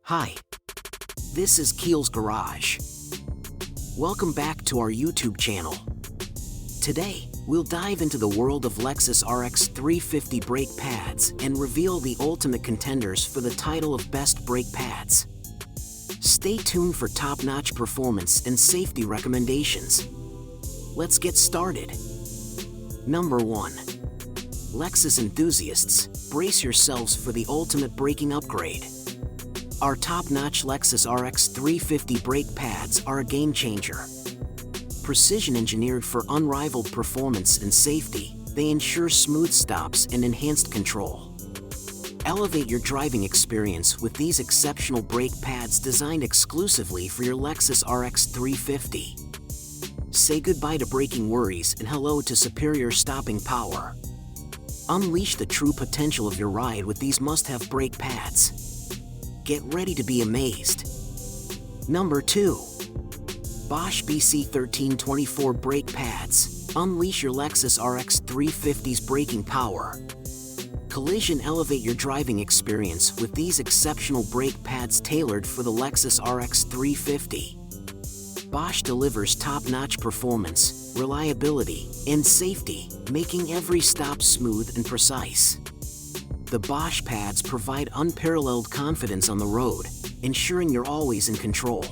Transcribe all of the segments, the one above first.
Hi, this is Keel's Garage. Welcome back to our YouTube channel. Today, we'll dive into the world of Lexus RX350 brake pads and reveal the ultimate contenders for the title of Best Brake Pads. Stay tuned for top-notch performance and safety recommendations. Let's get started. Number 1. Lexus Enthusiasts, brace yourselves for the ultimate braking upgrade. Our top-notch Lexus RX350 brake pads are a game-changer. Precision engineered for unrivaled performance and safety, they ensure smooth stops and enhanced control. Elevate your driving experience with these exceptional brake pads designed exclusively for your Lexus RX350. Say goodbye to braking worries and hello to superior stopping power. Unleash the true potential of your ride with these must-have brake pads. Get ready to be amazed. Number 2. Bosch BC1324 brake pads. Unleash your Lexus RX350's braking power. Collision elevate your driving experience with these exceptional brake pads tailored for the Lexus RX350. Bosch delivers top-notch performance, reliability, and safety, making every stop smooth and precise. The Bosch pads provide unparalleled confidence on the road, ensuring you're always in control.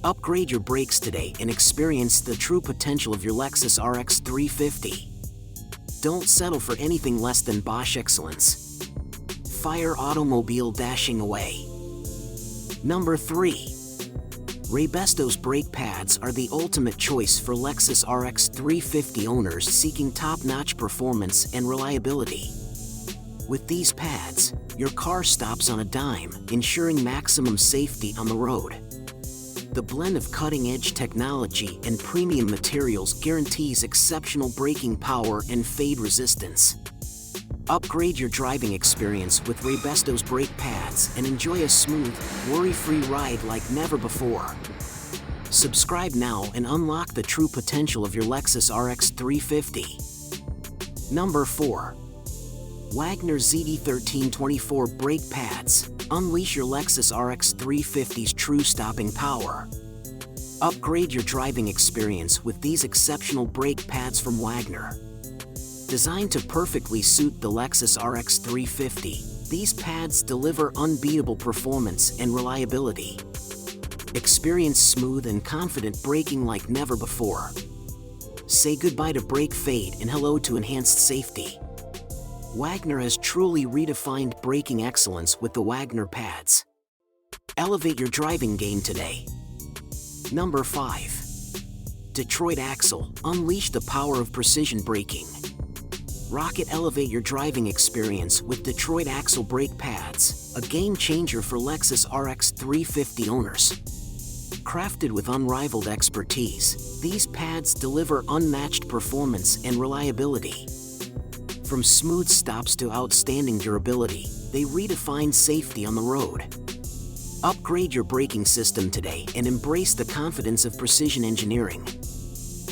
Upgrade your brakes today and experience the true potential of your Lexus RX350. Don't settle for anything less than Bosch excellence. Fire automobile dashing away. Number 3. Brembo's brake pads are the ultimate choice for Lexus RX350 owners seeking top-notch performance and reliability. With these pads, your car stops on a dime, ensuring maximum safety on the road. The blend of cutting-edge technology and premium materials guarantees exceptional braking power and fade resistance. Upgrade your driving experience with Brembo's brake pads and enjoy a smooth, worry-free ride like never before. Subscribe now and unlock the true potential of your Lexus RX350. Number 4. Wagner ZD1324 brake pads. Unleash your Lexus RX350's true stopping power. Upgrade your driving experience with these exceptional brake pads from Wagner. Designed to perfectly suit the Lexus RX350, these pads deliver unbeatable performance and reliability. Experience smooth and confident braking like never before. Say goodbye to brake fade and hello to enhanced safety. Wagner has truly redefined braking excellence with the Wagner pads. Elevate your driving game today. Number 5. Detroit Axle. Unleash the power of precision braking. Rocket elevate your driving experience with Detroit Axle brake pads, a game changer for Lexus RX350 owners. Crafted with unrivaled expertise, these pads deliver unmatched performance and reliability. From smooth stops to outstanding durability, they redefine safety on the road. Upgrade your braking system today and embrace the confidence of precision engineering.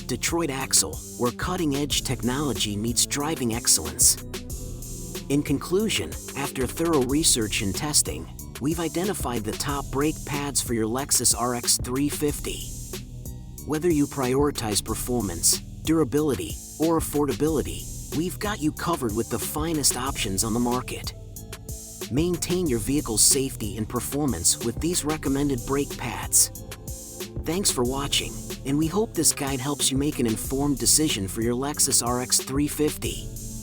Detroit Axle, where cutting-edge technology meets driving excellence. In conclusion, after thorough research and testing, we've identified the top brake pads for your Lexus RX350. Whether you prioritize performance, durability, or affordability, we've got you covered with the finest options on the market. Maintain your vehicle's safety and performance with these recommended brake pads. Thanks for watching, and we hope this guide helps you make an informed decision for your Lexus RX350.